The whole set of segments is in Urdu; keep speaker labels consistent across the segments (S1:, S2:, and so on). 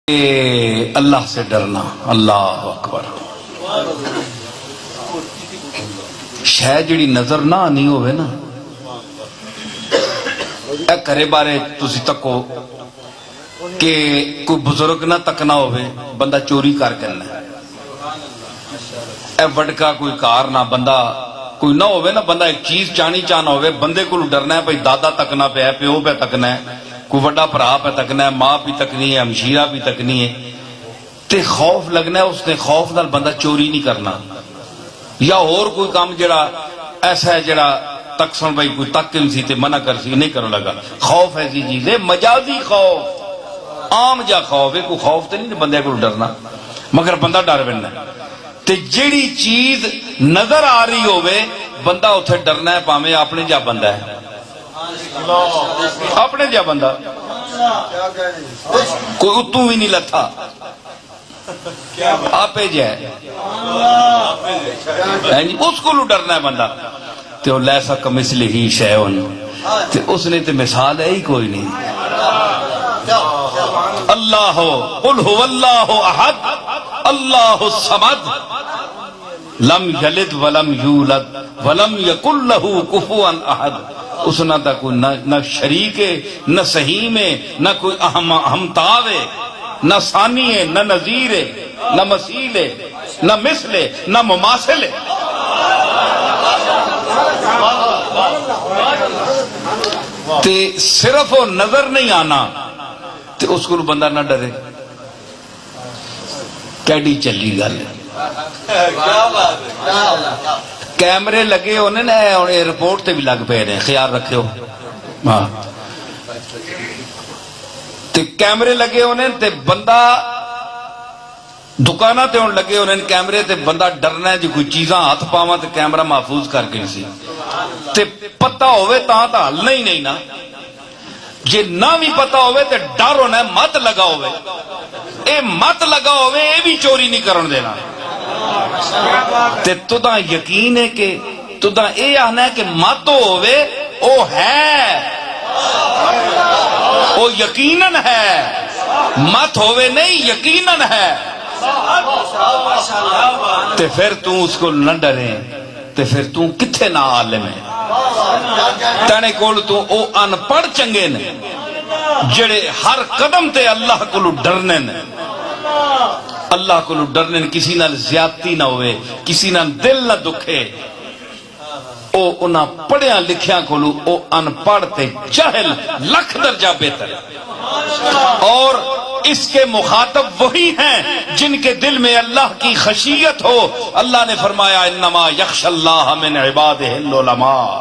S1: اللہ سے ڈرنا. اللہ اکبر. شے جڑی نظر نہ آنی ہوئے نا اے کرے بارے تسی تکو کہ کوئی بزرگ نہ تکنا ہوئے بندہ چوری کر کرنا اے وڈکا کوئی کار نہ بندہ کوئی نہ ہوئے نا بندہ ایک چیز چانی چانا ہوئے بندے کو ڈرنا ہے بھئی دادا تکنا پہ ہے پیو پہ تکنا ہے کوئی وڈا بھرا پہ تکنا ہے ماں بھی تکنی ہے ہمشیرہ بھی تکنی ہے تے خوف لگنا ہے اس نے خوف نال بندہ چوری نہیں کرنا یا اور کوئی کام جڑا ایسا ہے جڑا تک سن بھائی کوئی تک سی تے منع کر سی نہیں کرنے لگا. خوف ایسی چیز ہے مجازی خوف عام جا خوف ہے کوئی خوف تے نہیں بندے کو ڈرنا مگر بندہ ڈر بننا تے جیڑی چیز نظر آ رہی ہوئے بندہ اتھے ڈرنا ہے پاویں اپنے جا بندہ ہے اپنے جا بندہ کوئی اتوں بھی نہیں لتھا آپ جائے اس کو ڈرنا ہے بندہ تے وہ لیسا کمثلہ ہی شیء تے اس نے تے مثال ہے ہی کوئی نہیں. اللہ قل هو اللہ احد اللہ الصمد لم یلد ولم یولد ولم یکن لہ کفوا احد. اس نہ تا کوئی نہ شریک ہے نہ سہیم ہے نہ کوئی ہمتاو ہے نہ ثانی ہے نہ نظیر ہے نہ مثیل ہے نہ مثل ہے نہ مماثل ہے. تے صرف وہ نظر نہیں آنا تے اس کو بندہ نہ ڈرے کیڈی چلی گل کیمرے لگے ہونے نا ایئرپورٹ تے بھی لگ پے نے خیال رکھو ہاں تے کیمرے لگے ہونے تے بندہ دکانہ تے ہون لگے ہونے کیمرے تے بندہ ڈرنا ہے جو کوئی چیزاں ہاتھ پاواں تے کیمرہ محفوظ کر کے سی تے پتہ ہوئے تاں تا حل نہیں نا جے نہ بھی پتہ ہوئے تے ڈر ہونا ہے مت لگا ہوئے اے مت لگا ہوئے اے بھی چوری نہیں کرن دینا تے تو دا یقین ہے کہ تو دا اے آنا ہے کہ مت ہوئے او ہے او یقیناً ہے مت ہوئے نہیں یقیناً ہے تے پھر تو اس کو نہ ڈرے تے پھر تو کتھے نہ عالم ہے تانے کول تو او ان پڑھ چنگے نے جڑے ہر قدم تے اللہ کو ڈرنے نے اللہ کو ڈرنے نے کسی نال زیادتی نہ ہوئے کسی نال دل نہ دکھے او انہاں پڑھیاں لکھیاں کولو او ان پڑھ تے جاہل لکھ درجہ بہتر اور اس کے مخاطب وہی ہیں جن کے دل میں اللہ کی خشیت ہو. اللہ نے فرمایا انما یخشى اللہ من عبادہ العلماء.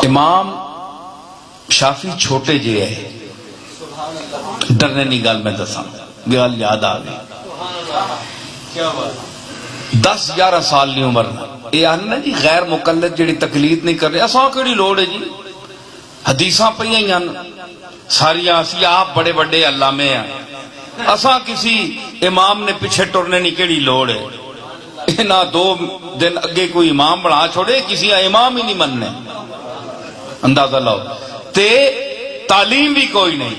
S1: امام شافی چھوٹے جے ہے ڈرنے نہیں گل میں دساں گل یاد آ گئی 10-11 سال کی عمر یہ آنے نا جی غیر مقلد جڑی تقلید نہیں کر رہے اساں کیڑی لوڑ ہے جی حدیثاں پئیاں ہی ساریاں اسی آپ بڑے بڑے علامے ہیں اساں کسی امام نے پیچھے ٹرنے نہیں کیڑی لوڑ ہے نہ 2 دن اگے کوئی امام بنا چھوڑے کسی امام ہی نہیں مننے اندازہ لاؤ تے تعلیم بھی کوئی نہیں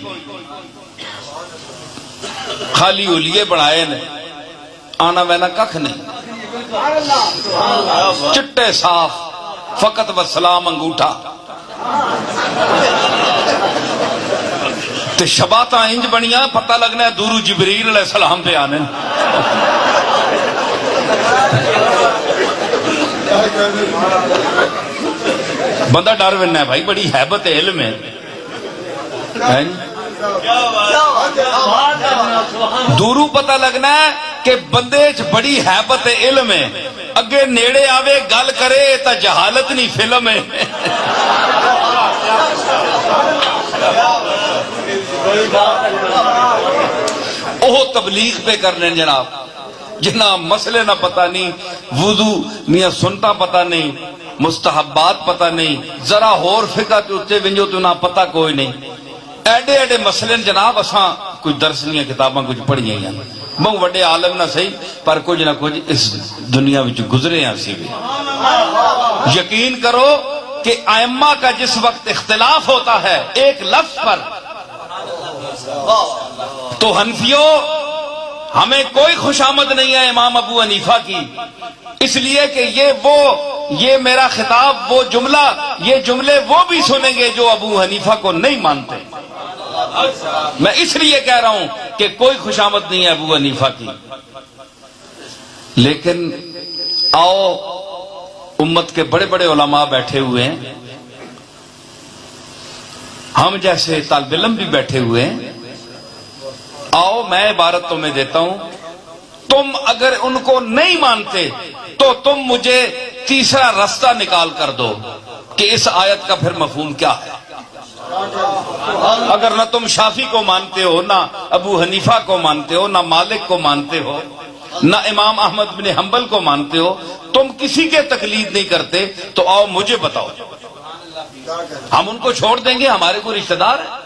S1: خالی اولیے بنائے نے آنا وینا ککھ نہیں چٹے صاف فقط وسلام انگوٹھا تے شباتاں انج بنیاں پتہ لگنا ہے دورو جبریل علیہ السلام پہ آنے بندہ ڈر بننا ہے بھائی بڑی حیبت علم ہے دورو پتہ لگنا ہے کہ بندے بڑی حیبت علم ہے اگے نیڑے آوے گل کرے تا جہالت نہیں فلم ہے اوہ تبلیغ پہ کرنے جناب جناب مسئلے نہ پتہ نہیں وضو نیا سنتا پتہ نہیں مستحبات پتہ نہیں ذرا ہور فقہ تے اتے ونجو تو نہ پتہ کوئی نہیں ایڈے ایڈے مسئلے جناب اساں کوئی درس نہیں کتاباں کچھ پڑھیاں ہیں بہت بڑے عالم نہ صحیح پر کچھ نہ کچھ اس دنیا وچ گزرے ہیں سی بھی یقین کرو کہ ائمہ کا جس وقت اختلاف ہوتا ہے ایک لفظ پر، تو حنفیوں ہمیں کوئی خوشامد نہیں ہے امام ابو حنیفہ کی، اس لیے کہ یہ میرا خطاب وہ جملہ، یہ جملے وہ بھی سنیں گے جو ابو حنیفہ کو نہیں مانتے۔ میں اس لیے کہہ رہا ہوں کہ کوئی خوشامد نہیں ہے ابو حنیفہ کی۔ لیکن آؤ، امت کے بڑے بڑے علماء بیٹھے ہوئے ہیں، ہم جیسے طالب علم بھی بیٹھے ہوئے ہیں، آؤ میں عبارت تمہیں دیتا ہوں، تم اگر ان کو نہیں مانتے تو تم مجھے تیسرا رستہ نکال کر دو کہ اس آیت کا پھر مفہوم کیا ہے۔ اگر نہ تم شافی کو مانتے ہو، نہ ابو حنیفہ کو مانتے ہو، نہ مالک کو مانتے ہو، نہ امام احمد بن حنبل کو مانتے ہو، تم کسی کے تقلید نہیں کرتے، تو آؤ مجھے بتاؤ، ہم ان کو چھوڑ دیں گے؟ ہمارے کوئی رشتہ دار ہے؟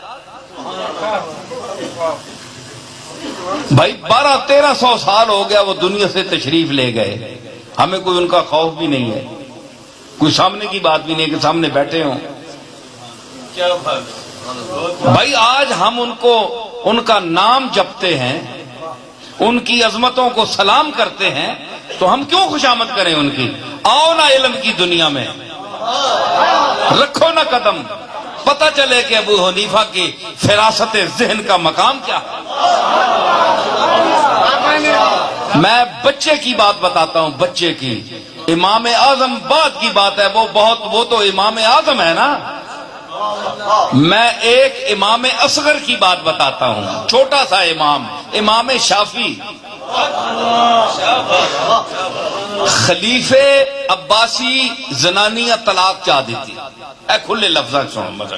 S1: بھائی 1200-1300 سال ہو گیا وہ دنیا سے تشریف لے گئے، ہمیں کوئی ان کا خوف بھی نہیں ہے، کوئی سامنے کی بات بھی نہیں کہ سامنے بیٹھے ہوں۔ بھائی آج ہم ان کا نام جپتے ہیں، ان کی عظمتوں کو سلام کرتے ہیں، تو ہم کیوں خوشامد کریں ان کی؟ آؤ نا علم کی دنیا میں رکھو نا قدم، پتہ چلے کہ ابو حنیفہ کی فراست ذہن کا مقام کیا ہے۔ میں بچے کی بات بتاتا ہوں، بچے کی، امام اعظم بعد کی بات ہے، وہ تو امام اعظم ہے نا۔ میں ایک امام اصغر کی بات بتاتا ہوں، چھوٹا سا امام شافی، خلیفے عباسی زنانیہ طلاق چاہ دیتی، اے کھلے لفظاں سنو مزہ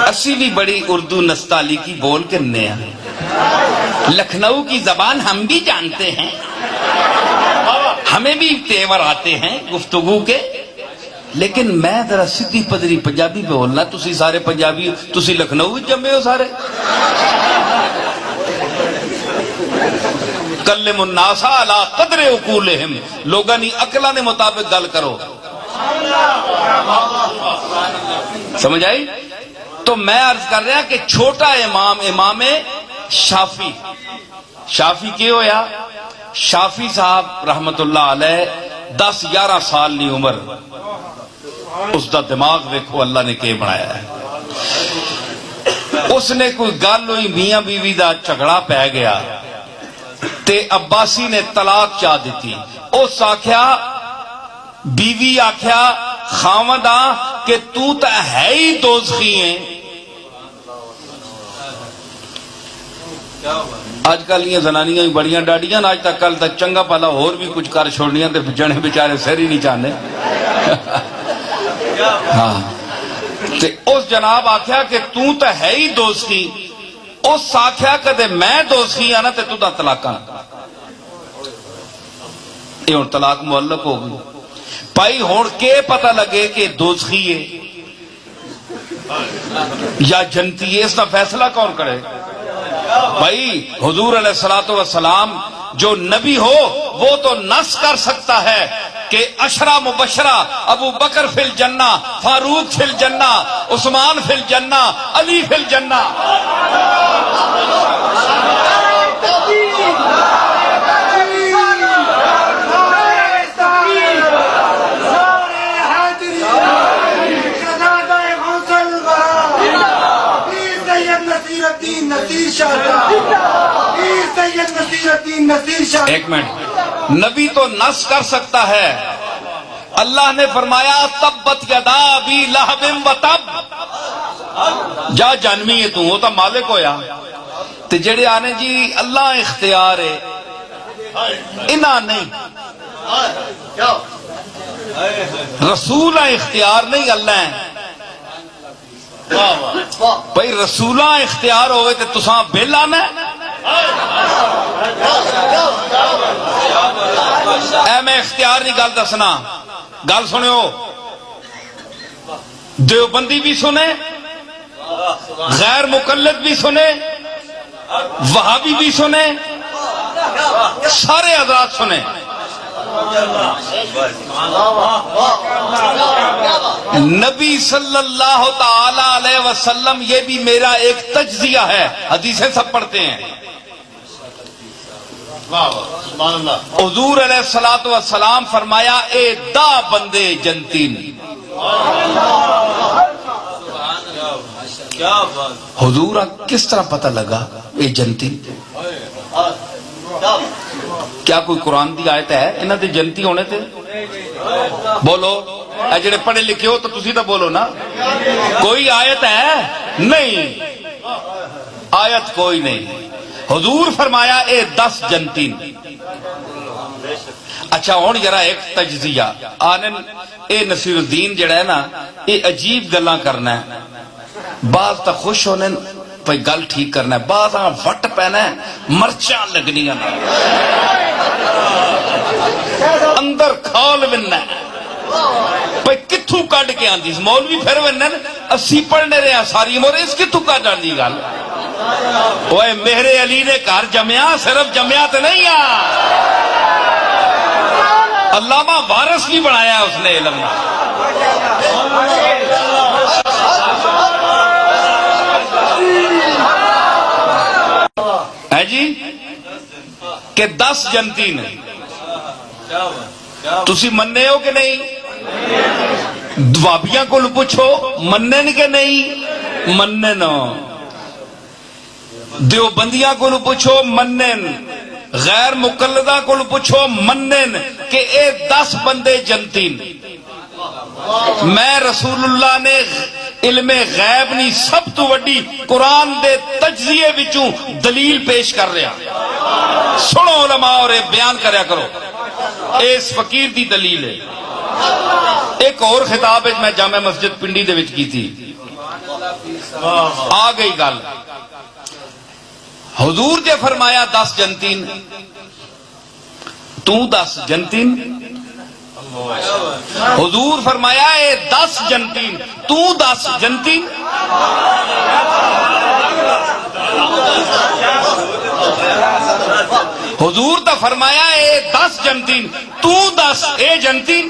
S1: اسی بھی بڑی اردو نستعلی کی بول کے نیا، لکھنؤ کی زبان ہم بھی جانتے ہیں، ہمیں بھی تیور آتے ہیں گفتگو کے، لیکن میں ذرا سیدھی پدری پنجابی پہ بولنا، تسی سارے پنجابی، تسی لکھنؤ جمے ہو سارے۔ کلم الناس علی قدر عقولہم، لوگاں نی عقلاں دے مطابق گل کرو، سمجھ آئی؟ تو میں عرض کر رہا کہ چھوٹا امام شافی کی ہویا، شافی صاحب رحمت اللہ علیہ 10-11 سال دی عمر، اس دا دماغ دیکھو اللہ نے کہ بنایا ہے۔ اس نے کوئی گل ہوئی، میاں بیوی دا جھگڑا پہ گیا تے عباسی نے طلاق چاہ دیتی، اس آکھیا، بیوی آکھیا خاوندا کہ تو تا ہے ہی دوزخی ہیں۔ آج کل یہ زنانیاں بڑیاں ڈاڈیاں، آج تک کل تک چنگا پالا اور بھی کچھ کر چھوڑنیاں تے جنے بیچارے سر ہی نہیں چاہنے۔ ہاں تے اس جناب آکھیا کہ تو تا ہے ہی دوزخی، اس آکھیا کہ میں دوزخی آنا تے تو دا طلاقاں، یہ ہن طلاق معلق ہو گئی۔ پائی ہون کے پتہ لگے کہ دوزخی ہے یا جنتی ہے، اس کا فیصلہ کون کرے؟ بھائی حضور علیہ الصلوۃ والسلام جو نبی ہو وہ تو نص کر سکتا ہے کہ عشرہ مبشرہ، ابو بکر فی الجنہ، فاروق فی الجنہ، عثمان فی الجنہ، علی فی الجنہ۔ ایک منٹ، نبی تو نص کر سکتا ہے، اللہ نے فرمایا تبت یدا ابی لہب و تب، جا جانوی ہے تو وہ تو مالک ہویا، تے جڑے آنے جی اللہ اختیار ہے، انہاں نہیں، رسول اختیار نہیں، اللہ ہے۔ بھئی رسولہ اختیار ہوئے تے تساں بل آنا ہے؟ اے میں اختیار نہیں گل دسنا، گل سنو، دیوبندی بھی سنے، غیر مقلد بھی سنے، وہابی بھی سنے، سارے حضرات سنے، نبی صلی اللہ تعالی علیہ وسلم، یہ بھی میرا ایک تجزیہ ہے، حدیثیں سب پڑھتے ہیں۔ حضور علیہ الصلوۃ والسلام فرمایا اے دا بندے جنتین۔ حضور کس طرح پتہ لگا اے جنتی؟ کیا کوئی قرآن دی آیت ہے انہاں دے جنتی ہونے تے؟ بولو، اے جڑے پڑھے لکھے ہو تو تسی تو بولو نا، کوئی آیت ہے؟ نہیں، آیت کوئی نہیں۔ حضور فرمایا اے 10 جنتین۔ اچھا ہوں ذرا ایک تجزیہ آنن، اے نصیر الدین جڑا ہے نا، اے عجیب گلاں کرنا ہے، بعض تا خوش ہونے پہ گل ٹھیک کرنا ہے، بعض وٹ پینا ہے، مرچاں لگنی ہے، اندر کھال بننا ہے، پہ کتھو کڈ کے آندی مولوی پھر ونن اسی پڑھنے رہے ہیں ساری عمر، اس کتھو کڈ آندی گل؟ اوے میرے علی نے گھر جمیا، صرف جمیا تو نہیں آ، علامہ وارث بھی بنایا اس نے علم ہے جی کہ 10 جنتی نے، تسی مننے ہو کہ نہیں؟ دوابیاں کو پوچھو منن کہ نہیں منن، دیوبندیاں کو پوچھو منن، غیر مقلدہ کو پوچھو منن کہ اے 10 بندے جنتین۔ میں رسول اللہ نے علم غیب نہیں سب تو وڈی قرآن دے تجزیے وچوں دلیل پیش کر رہا، سنو علماء اور بیان کریا کرو، اس فقیر دی دلیل ہے۔ ایک اور خطاب میں جامع مسجد پنڈی دے وچ کی تھی، آ گئی گل، حضور جے فرمایا 10 جنتین، تو 10 جنتین، حضور فرمایا اے 10 جنتین، تو 10 جنتین، حضور تا فرمایا اے 10 جنتین، تو 10 اے جنتین۔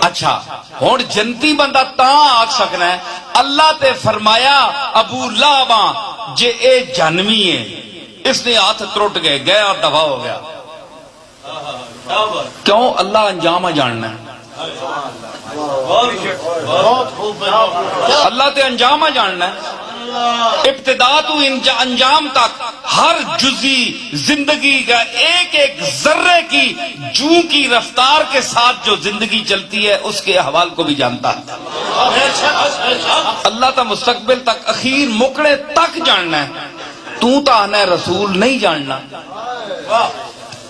S1: اچھا ہوں جنتی بندہ تاں آکھ سکنا ہے، اللہ تے فرمایا ابو لہباں جے اے جنمی ہے، اس نے ہاتھ ترٹ گئے گیا اور دفع ہو گیا، کیوں؟ اللہ انجام جاننا ہے، اللہ تے انجام جاننا ہے، ابتدا تو انجام تک ہر جزی زندگی کا ایک ایک ذرے کی جوں کی رفتار کے ساتھ جو زندگی چلتی ہے اس کے احوال کو بھی جانتا ہے، اللہ تا مستقبل تک اخیر مکڑے تک جاننا ہے، تو تا آنا رسول نہیں جاننا،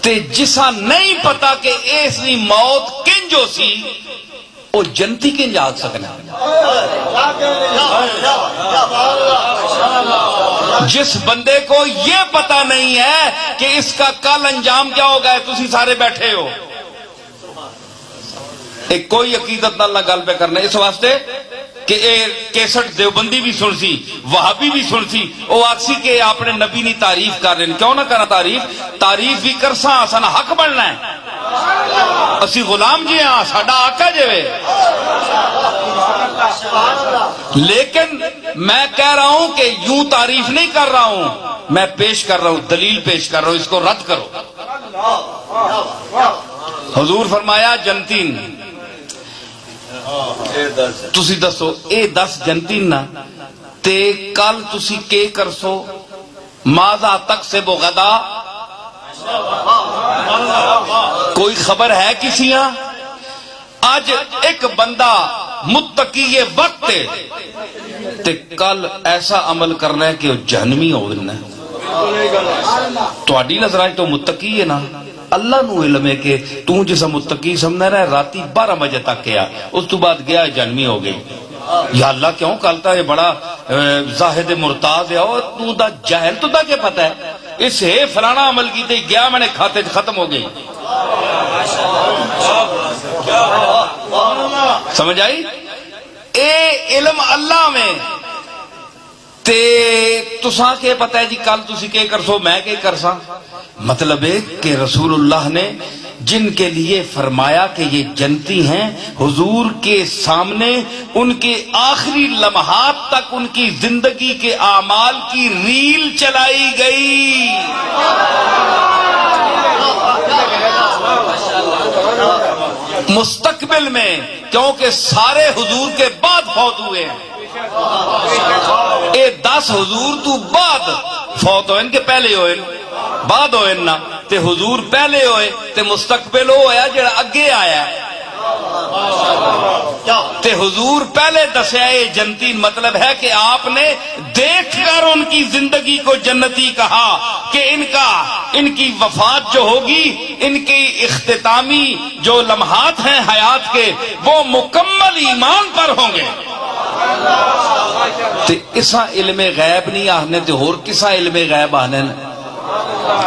S1: تے جسا نہیں پتا کہ ایسی موت کنجو سی وہ جنتی کنج آگ سکنا، جس بندے کو یہ پتا نہیں ہے کہ اس کا کل انجام کیا ہوگا، تسی سارے بیٹھے ہو، ایک کوئی عقیدت نہ گل پہ کرنا، اس واسطے کہ اے کیسٹ دیوبندی بھی سن سی، وہابی بھی سن سی، وہ آکسی کہ اپنے نبی نہیں تعریف کر رہے ہیں، کیوں نہ کرنا تعریف بھی کرساں، اساں حق بننا ہے، اسی غلام جی ہاں، ساڈا آقا جے وے، لیکن میں کہہ رہا ہوں کہ یوں تعریف نہیں کر رہا ہوں، میں پیش کر رہا ہوں، دلیل پیش کر رہا ہوں، اس کو رد کرو۔ حضور فرمایا جنتین، تسی دسو اے 10 جنتین نا تے کل تسی کے کرسو، ماذا تک سے وہ غدا، کوئی خبر ہے کسی ہاں؟ آج ایک بندہ متقی وقت تے کل ایسا عمل کرنا ہے کہ وہ جہنمی ہو گنا ہے، تہاڈی نظر تو متقی ہے نا، اللہ نو علم ہے کہ تو جسا متقی سمجھنا رہا راتی 12 بجے تک گیا، اس تو بعد گیا جہنمی ہو گئی، یا اللہ کیوں کلتا ہے بڑا زاہد مرتاز ہے، اور تو دا جاہل تو دا کیا پتہ ہے، اس ہے فلانا عمل کی تے گیا میں نے کھاتے ختم ہو گئی، سمجھ آئی؟ اے علم اللہ میں تے تساں کے پتہ ہے جی کل تسی کے کرسو میں کے کرساں. مطلب ہے کہ رسول اللہ نے جن کے لیے فرمایا کہ یہ جنتی ہیں، حضور کے سامنے ان کے آخری لمحات تک ان کی زندگی کے اعمال کی ریل چلائی گئی. مستقبل میں، کیونکہ سارے حضور کے بعد فوت ہوئے ہیں. اے 10 حضور تو بعد فوت ہوئے ان کے پہلے ہوئے بعد ہوئے نا، تے حضور پہلے ہوئے تے مستقبل ہویا جڑا اگے آیا ہے. تے حضور پہلے دسیا یہ جنتی، مطلب ہے کہ آپ نے دیکھ کر ان کی زندگی کو جنتی کہا کہ ان کی وفات جو ہوگی، ان کی اختتامی جو لمحات ہیں حیات کے، وہ مکمل ایمان پر ہوں گے. تے اسا علم غیب نہیں آہنے تے اور کسا علم غیب آہنے.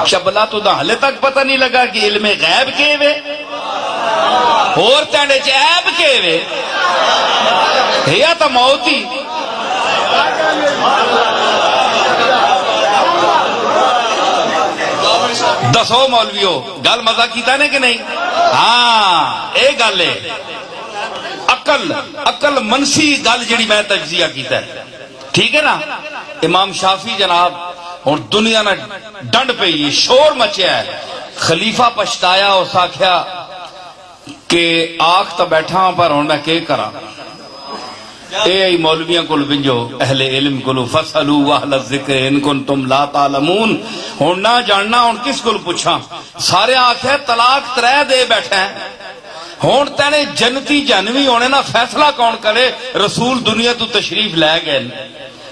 S1: شبلا تو حالے تک پتہ نہیں لگا کہ علم غیب کے وے اور تینڈے چ عیب کے وے یا تو موت ہی. دسو مولویو گل مزہ کیتا نے کہ نہیں؟ ہاں اے گل ہے عقل منسی گل جڑی میں تجزیہ کیتا ہے، ٹھیک ہے نا. امام شافی جناب اور دنیا نے ڈنڈ پہ یہ شور مچیا ہے. خلیفہ پچھتایا، اس آخیا کہ آخ تو بیٹھا ہوں پر ہوں میں کہ کرا. اے مولویاں کو بنجو اہل علم کو فسلو اہل الذکر ان کنتم لا تعلمون. ہوں نہ جاننا ہوں کس کو پوچھا؟ سارے آخیا طلاق 3 دے بیٹھے ہیں. ہوں تینے جنتی جنوی ہونے نا فیصلہ کون کرے؟ رسول دنیا تو تشریف لے گئے،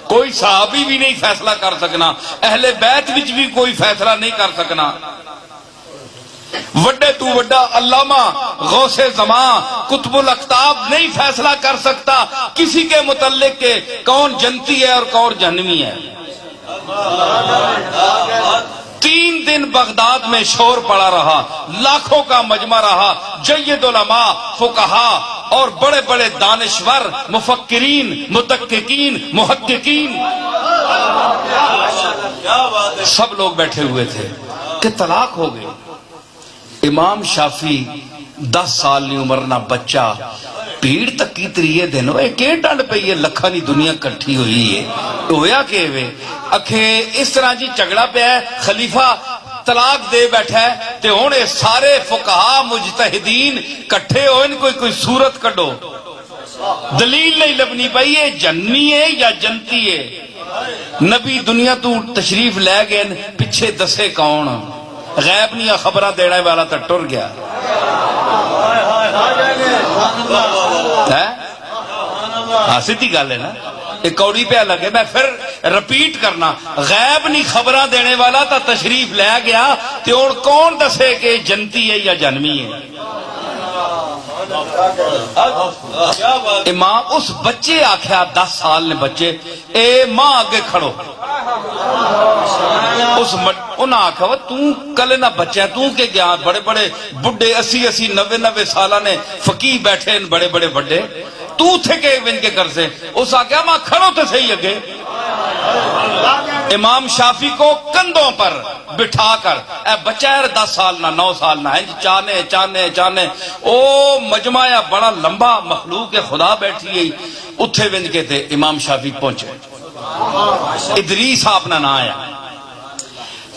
S1: کوئی صحابی بھی نہیں فیصلہ کر سکنا، اہل بیت وچ بھی کوئی فیصلہ نہیں کر سکنا. وڈے تو وڈا علامہ غوث زمان قطب الاقطاب نہیں فیصلہ کر سکتا کسی کے متعلق کہ کون جنتی ہے اور کون جہنمی ہے. 3 دن بغداد میں شور پڑا رہا، لاکھوں کا مجمع رہا، جید علماء، فقہا اور بڑے بڑے دانشور، مفکرین، متحققین، محققین سب لوگ بیٹھے ہوئے تھے کہ طلاق ہو گئی. امام شافی 10 سال نہیں عمر نہ بچہ، بھیڑ تک کی تریے دن ہوئے کہ ڈنڈ پہ یہ لکھانی دنیا کٹھی ہوئی ہے. ہویا کہ وے اکھے اس طرح جی جھگڑا پہ ہے، خلیفہ طلاق دے بیٹھا ہے تے ہن سارے فقہا مجتہدین کٹھے ہوئے کوئی صورت کڈو. دلیل نہیں لبنی پئی ہے جنمی ہے یا جنتی ہے. نبی دنیا تو تشریف لے گئے، پیچھے دسے کون؟ غیب نہیں خبراں دینے والا تو ٹر گیا. ہاں سیدھی گل ہے نا، ایک کوڑی پہ لگے. میں پھر رپیٹ کرنا، غیب نہیں خبراں دینے والا تو تشریف لے گیا تے اور کون دسے کہ جنتی ہے یا جنمی ہے؟ امام اس بچے آخیا 10 سال نے بچے، اے ماں آگے کھڑو. اس انہاں آخیا تو کل نہ بچہ تو کہ گیا، بڑے بڑے بڈھے 80 90 سالہ نے فقیہ بیٹھے ان بڑے بڑے بڑے، تو تھے کہ ان کے کر سے. اس آخیا ماں کھڑو تو صحیح اگے. امام شافی کو کندھوں پر بٹھا کر اے بچہ ہے 10 سال نہ 9 سال نہ چانے او مجمع بڑا لمبا مخلوق خدا بیٹھی گئی اتھے ونج کے تھے. امام شافی پہنچے، ادریس آپ نہ آیا.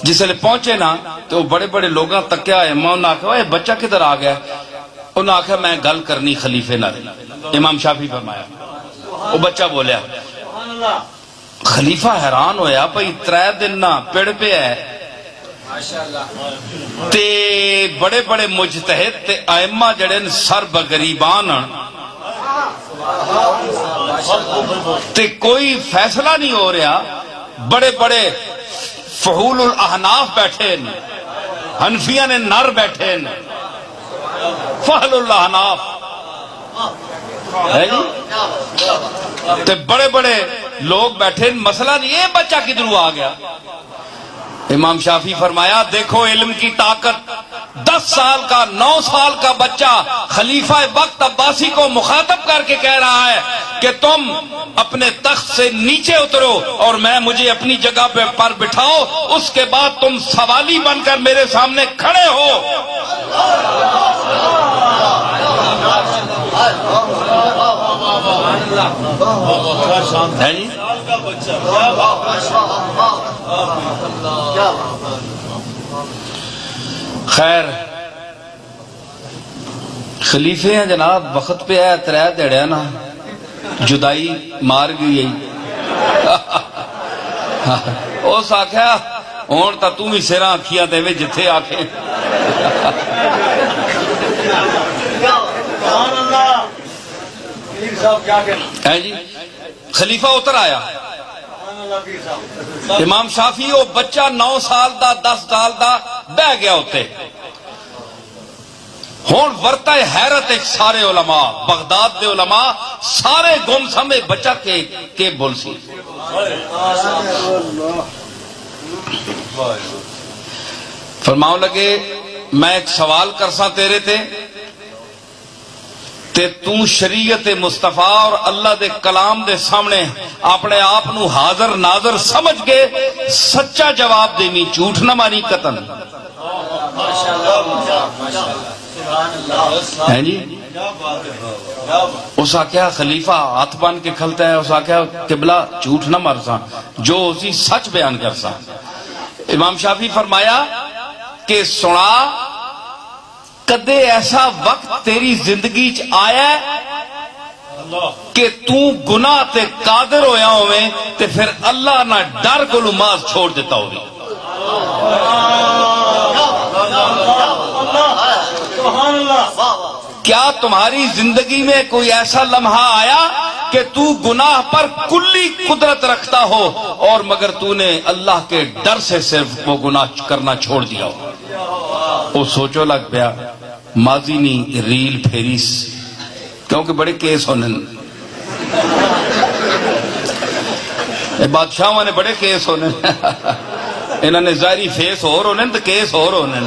S1: جس لئے پہنچے نا تو بڑے بڑے لوگاں تکیا ہے. میں انہوں نے کہا اے بچہ کدھر آ گیا؟ انہوں نے کہا میں گل کرنی خلیفے نہ. امام شافی فرمایا. وہ بچہ بولیا. خلیفہ حیران ہویا بھئی 3 دن نہ پیڑ پہ ہے تے بڑے بڑے مجتہد تے ائمہ جڑے سر بغریبان تے کوئی فیصلہ نہیں ہو رہا. بڑے بڑے فحول الاحناف بیٹھے، حنفیہ نے نر بیٹھے، فحل الاحناف تے بڑے بڑے لوگ بیٹھے. مسئلہ نہیں یہ بچہ کدھروں آ گیا؟ امام شافی فرمایا دیکھو علم کی طاقت. 10 سال کا 9 سال کا بچہ خلیفہ وقت عباسی کو مخاطب کر کے کہہ رہا ہے کہ تم اپنے تخت سے نیچے اترو اور مجھے اپنی جگہ پر بٹھاؤ، اس کے بعد تم سوالی بن کر میرے سامنے کھڑے ہو۔ ہے جی؟ خیر خلیفے ہیں جناب، وقت پہ ہے، ترے دیڑیا نا جدائی مار گئی اس آخیا ہون تا تم ہی سیراں آکھیاں دے وے جتھے آکھے۔ ہے جی؟ خلیفہ اتر آیا، امام شافی وہ بچہ 9 سال دا 10 سال دا بہ گیا ہوتے، ہون ورتا حیرت ایک سارے علماء بغداد دے علماء سارے گم سمے بچہ کے بول سی۔ فرماؤ لگے میں ایک سوال کرساں تیرے تے تو شریعت مصطفیٰ اور اللہ دے کلام دے سامنے اپنے آپ نو حاضر ناظر سمجھ کے سچا جواب دینی، جھوٹ نہ ماری قطن۔ ہے جی؟ اس آکھیا خلیفہ ہاتھ بان کے کھلتا ہے، اس آکھیا قبلہ جھوٹ نہ مرساں، جو اسی سچ بیان کرساں۔ امام شافی فرمایا کہ سنا کدے ایسا وقت تیری زندگی چ آیا ہے کہ تو گناہ تے قادر ہویا ہوئے تے پھر اللہ نہ ڈر کو نماز چھوڑ دیتا ہوگی؟ کیا تمہاری زندگی میں کوئی ایسا لمحہ آیا کہ تو گناہ پر کلی قدرت رکھتا ہو اور مگر تو نے اللہ کے ڈر سے صرف وہ گناہ کرنا چھوڑ دیا ہو؟ وہ سوچو لگ پیا ماضی نہیں ریل پھیریس، کیونکہ بڑے کیس ہونے بادشاہوں نے بڑے کیس ہونے انہوں نے ظاہری فیس اور ہونے تو کیس اور ہونے۔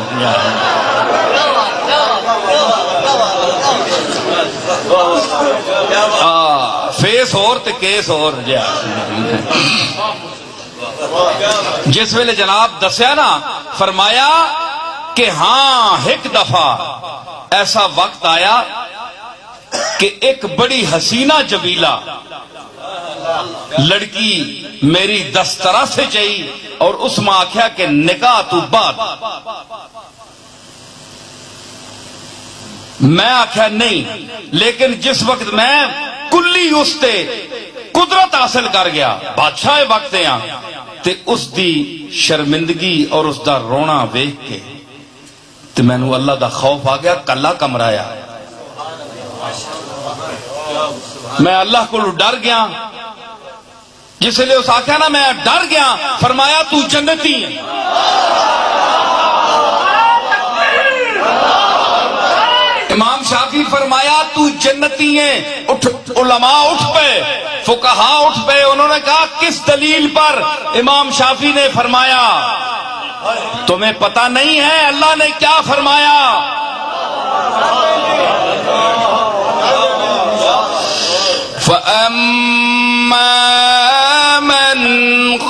S1: فیس اور تے کیس اور۔ جس ویلے جناب دسیا نا فرمایا کہ ہاں ایک دفعہ ایسا وقت آیا کہ ایک بڑی حسینہ جبیلہ لڑکی میری دسترا سے چاہیے اور اس میں آکھیا کہ نکاح تو بعد۔ میں آکھیا نہیں، لیکن جس وقت میں کلی اس تے قدرت حاصل کر گیا بادشاہ وقت یہاں تے اس دی شرمندگی اور اس دا رونا ویکھ کے تے میں نو اللہ دا خوف آ گیا، کلا کمرایا، میں اللہ کو ڈر گیا۔ جس لئے اس آخیا نا میں ڈر گیا، فرمایا تو جنتی ہے۔ امام شافی فرمایا تو جنتی ہے۔ علماء اٹھ پے، فقہا اٹھ پے، انہوں نے کہا کس دلیل پر؟ امام شافی نے فرمایا تمہیں پتہ نہیں ہے اللہ نے کیا فرمایا؟ فَأَمَّا مَنْ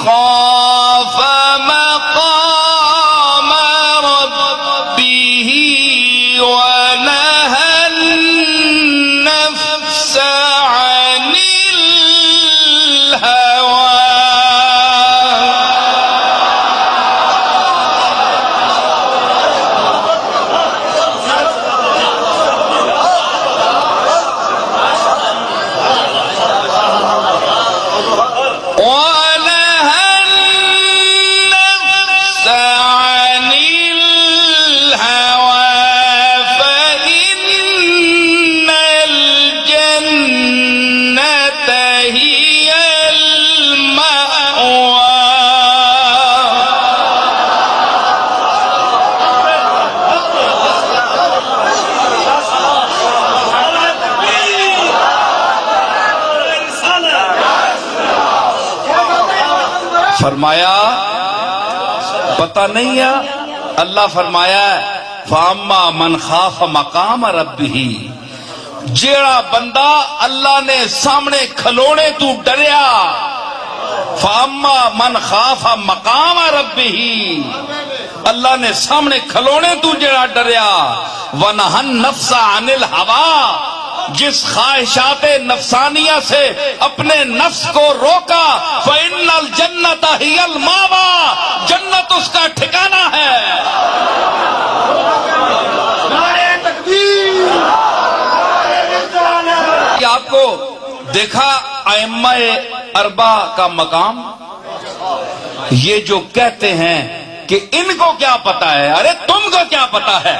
S1: خَافَ مَقَامَ رَبِّهِ وَنَهَى النَّفْسَ عَنِ الْهَوَىٰ۔ فرمایا پتہ نہیں ہے؟ اللہ فرمایا فَأَمَّا مَنْ خَافَ مَقَامَ رَبِّهِ جیڑا بندہ اللہ نے سامنے کھلونے تو ڈریا، فاما من خاف مقام ربہ، اللہ نے سامنے کھلونے تو جیڑا ڈریا، ونہى النفس عن الہوى، جس خواہشات نفسانیہ سے اپنے نفس کو روکا، فإن الجنة هي المأوى، جنت اس کا ٹھکانہ ہے۔ کیا آپ کو دیکھا ائمہ اربع کا مقام؟ یہ جو کہتے ہیں کہ ان کو کیا پتا ہے، ارے تم کو کیا پتا ہے؟